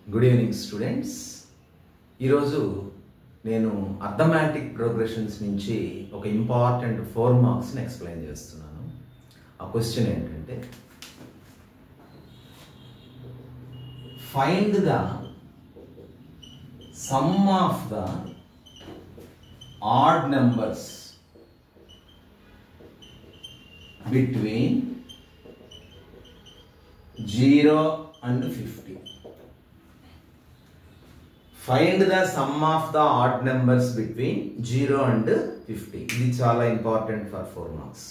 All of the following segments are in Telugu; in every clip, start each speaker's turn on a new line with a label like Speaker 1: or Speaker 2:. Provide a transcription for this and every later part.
Speaker 1: Good evening students. ఈరోజు నేను అర్థమాటిక్ ప్రోగ్రెషన్స్ నుంచి ఒక ఇంపార్టెంట్ 4 మార్క్స్ని ఎక్స్ప్లెయిన్ చేస్తున్నాను. ఆ క్వశ్చన్ ఏంటంటే, find the sum of the odd numbers between 0 and 50. Find the sum of the odd numbers between 0 and 50. This is చాలా important for 4 marks.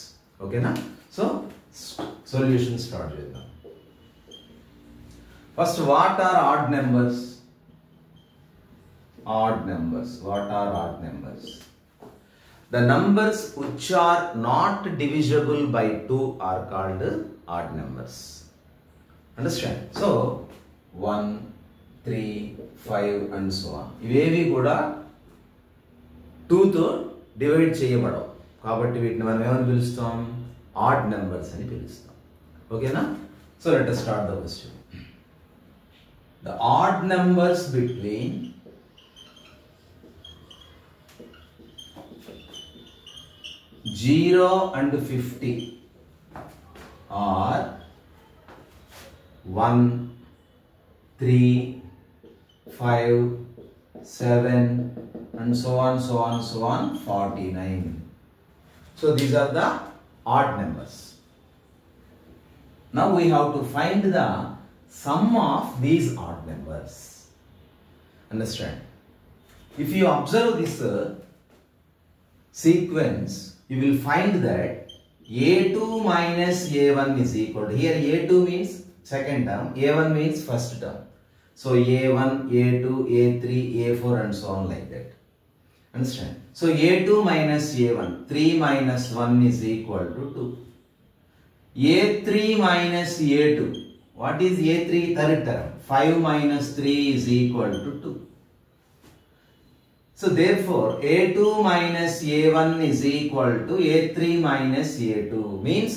Speaker 1: Okay na? So solution start చేద్దాం. First, what are odd numbers? Odd numbers. What are odd numbers? The numbers which are not divisible by 2 are called odd numbers. Understand? So 1, 3, 5 and so on. ఇవేవి కూడా 2 తో డివైడ్ చేయబడవు కాబట్టి వీటిని మనం ఏమని పిలుస్తాం? ఆడ్ నెంబర్స్ అని పిలుస్తాం. ఓకేనా? So let us start the question. The odd numbers between 0 and 50 are 1, 3, 5, 7 and so on, 49. So these are the odd numbers. Now we have to find the sum of these odd numbers. Understand? If you observe this sequence, you will find that A2 minus A1 is equal to, here A2 means second term, A1 means first term. So A1, A2, A3, A4 and so on like that. Understand? So A2 minus A1, 3 minus 1 is equal to 2. A3 minus A2, what is A3? Third term. 5 minus 3 is equal to 2. So therefore A2 minus A1 is equal to A3 minus A2, means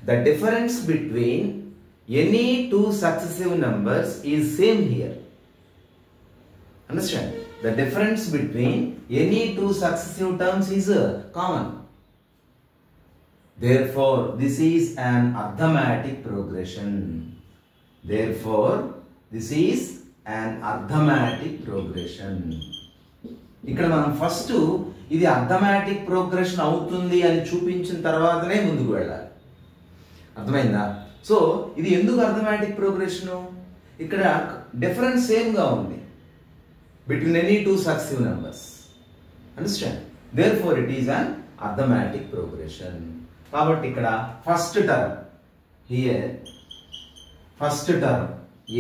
Speaker 1: the difference between any two successive numbers is same here. Understand? The difference between any two successive terms is common. Therefore this is an arithmetic progression. Therefore this is an arithmetic progression. ఇక్కడ మనం ఫస్ట్ ఇది అర్థమాటిక్ ప్రోగ్రెషన్ అవుతుంది అని చూపించిన తర్వాతనే ముందుకు వెళ్ళాలి. అర్థమైందా? సో ఇది ఎందుకు అర్థమాటిక్ ప్రోగ్రెషన్? ఇక్కడ డిఫరెన్స్ సేమ్ గా ఉంది between any two successive numbers. Understand? Therefore it is an arithmetic progression. కాబట్టి ఇక్కడ first term, here first term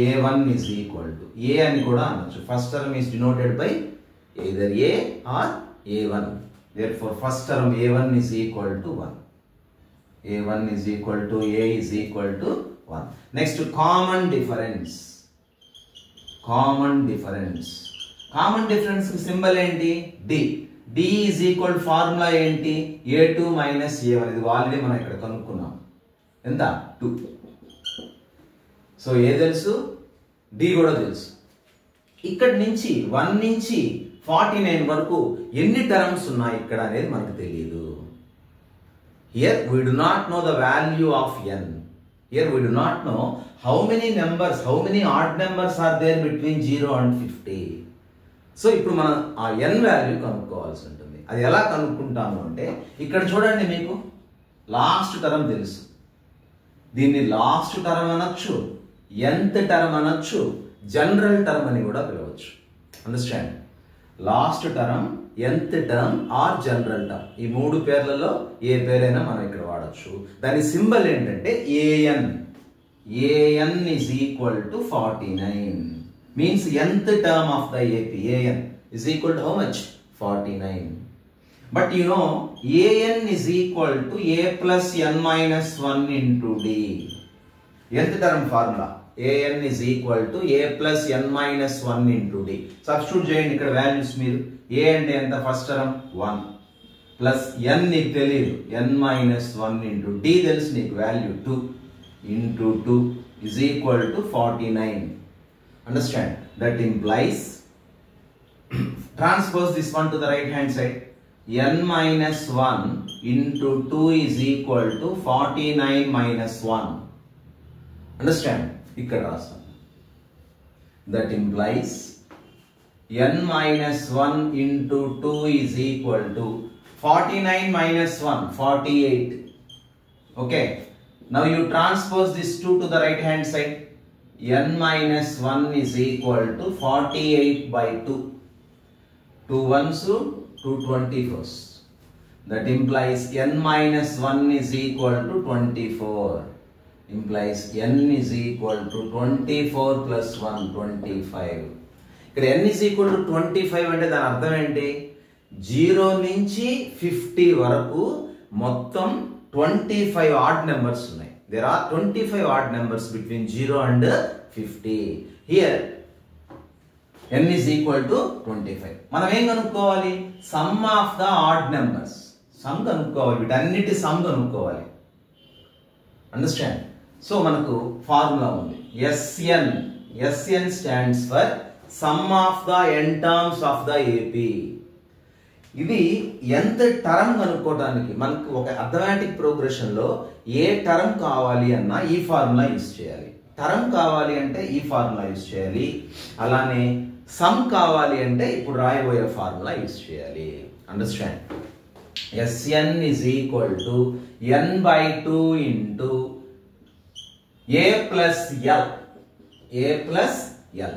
Speaker 1: A1 is equal to, A అని కూడా అనొచ్చు. First term is denoted by either A or A1. Therefore first term A1 is equal to 1. A1 is equal to A is equal to 1. Next, common difference. Common difference. Common difference symbol ఏంటి? D. D is equal to formula ఏంటి? A2 minus A1. ఇది ఆల్రెడీ మనం ఇక్కడ కనుక్కున్నాం. ఎంత? 2. సో A తెలుసు, D కూడా తెలుసు. ఇక్కడ నుంచి 1 నుంచి 49 వరకు ఎన్ని టర్మ్స్ ఉన్నాయి ఇక్కడ అనేది మనకు తెలియదు. Here we do not know the value of n. Here we do not know how many numbers, how many odd numbers are there between 0 and 50. So ఇప్పుడు మనం ఆ n వాల్యూ కనుక్కోవాల్సి ఉంటుంది. అది ఎలా కనుక్కుంటాము అంటే, ఇక్కడ చూడండి, మీకు లాస్ట్ టర్మ్ తెలుసు. దీన్ని లాస్ట్ టర్మ్ అనొచ్చు, nth టర్మ్ అనొచ్చు, జనరల్ టర్మ్ అని కూడా పిలవచ్చు. Understand? Last term, nth term or general term, ఈ మూడు పేర్లలో ఏ పేరైనా మనం ఇక్కడ వాడచ్చు. దాని సింబల్ ఏంటంటే an. an is equal to 49, means nth term of the AP. an is equal to how much? 49. But you know an is equal to a plus n minus 1 into d. nth term formula an is equal to a plus n minus 1 into d. Substitute చేయండి ఇక్కడ వాల్యూస్. మీరు a అంటే ఎంత? ఫస్ట్ టర్మ్ 1 ప్లస్ n నీకు తెలియదు, n minus 1 into d తెలుసు నీకు value 2 into 2 is equal to 49. Understand? That implies transpose this one to the right hand side. N minus 1 into 2 is equal to 49 minus 1. Understand? Ikkada rasam. That implies n minus 1 into 2 is equal to 49 minus 1, 48. Okay. Now you transpose this 2 to the right hand side. N minus 1 is equal to 48 by 2. 2 ones to 2 24s. That implies n minus 1 is equal to 24. Implies n is equal to 24 plus 1, 25. ఇక్కడ n is equal to 25 అంటే దాని అర్థం ఏంటి? 0 నుంచి 50 వరకు మొత్తం 25 odd numbers ఉన్నాయి. There are 25 odd numbers between 0 and 50. Here n is equal to 25. మనం ఏం కనుక్కోవాలి? Some of the odd numbers. Some కనుక్కోవాలి, వీటన్నిటి సమ్ కనుక్కోవాలి. అండర్స్టాండ్? సో మనకు ఫార్ములా ఉంది. SN stands for some of the n terms of the AP. ఇది ఎంత టర్మ్ కనుక్కోవడానికి మనకు ఒక అర్థమెటిక్ ప్రోగ్రెషన్ లో ఏ టర్మ్ కావాలి అన్నా ఈ ఫార్ములా యూజ్ చేయాలి. టర్మ్ కావాలి అంటే ఈ ఫార్ములా యూజ్ చేయాలి. అలానే సమ్ కావాలి అంటే ఇప్పుడు రాయబోయే ఫార్ములా యూజ్ చేయాలి. Understand? Sn is equal to n by 2 into a plus l. a plus l.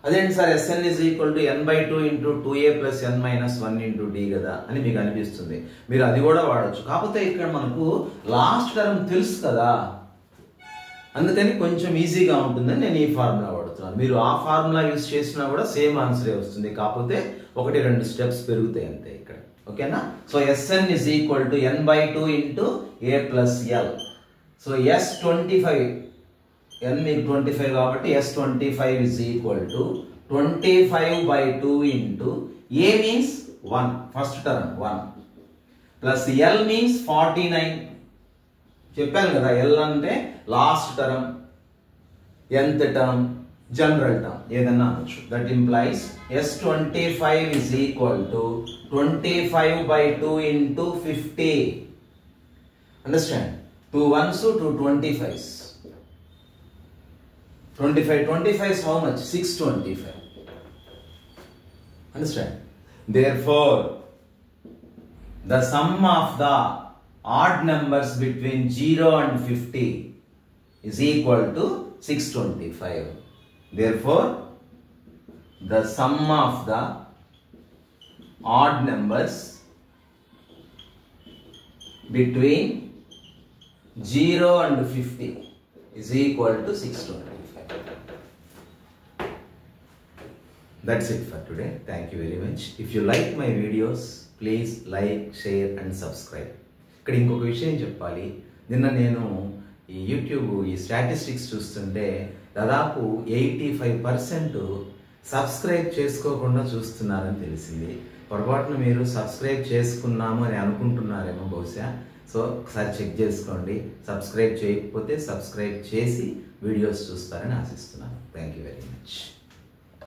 Speaker 1: అదేంటి sir Sn is equal to n by 2 into 2a plus n minus 1 into d కదా అని మీకు అనిపిస్తుంది. మీరు అది కూడా వాడచ్చు. కాకపోతే ఇక్కడ మనకు లాస్ట్ టర్మ్ తెలుసు కదా, అందుకని కొంచెం ఈజీగా ఉంటుందని నేను ఈ ఫార్ములా వాడుతున్నాను. మీరు ఆ ఫార్ములా యూజ్ చేసినా కూడా సేమ్ ఆన్సరే వస్తుంది, కాకపోతే 1-2 స్టెప్స్ పెరుగుతాయి అంతే ఇక్కడ. ఓకేనా? So Sn is equal to n by 2 into a plus l. So S25 n మీకు 25 కాబట్టి S25 is equal to 25 by 2 into a means 1, first term 1, plus l means 49. చెప్పాను కదా, l అంటే last term, nth term, general term ఏదన్నా అనొచ్చు. That implies S25 is equal to 25 by 2 into 50. Understand? 2 ones to 2 25s. 25 is how much? 625. Understand? Therefore, the sum of the odd numbers between 0 and 50 is equal to 625. Therefore, the sum of the odd numbers between 0 and 50 is equal to 625. That's it for today. Thank you very much. If you like my videos, please like, share and subscribe. ఇక్కడ ఇంకొక విషయం చెప్పాలి. నిన్న నేను ఈ యూట్యూబ్ ఈ స్టాటిస్టిక్స్ చూస్తుంటే దాదాపు 85% సబ్స్క్రైబ్ చేసుకోకుండా చూస్తున్నారని తెలిసింది. పొరపాటున మీరు సబ్స్క్రైబ్ చేసుకున్నాము అని అనుకుంటున్నారేమో బహుశా. సో ఒకసారి చెక్ చేసుకోండి. సబ్స్క్రైబ్ చేయకపోతే సబ్స్క్రైబ్ చేసి వీడియోస్ చూస్తారని ఆశిస్తున్నాను. Thank you very much.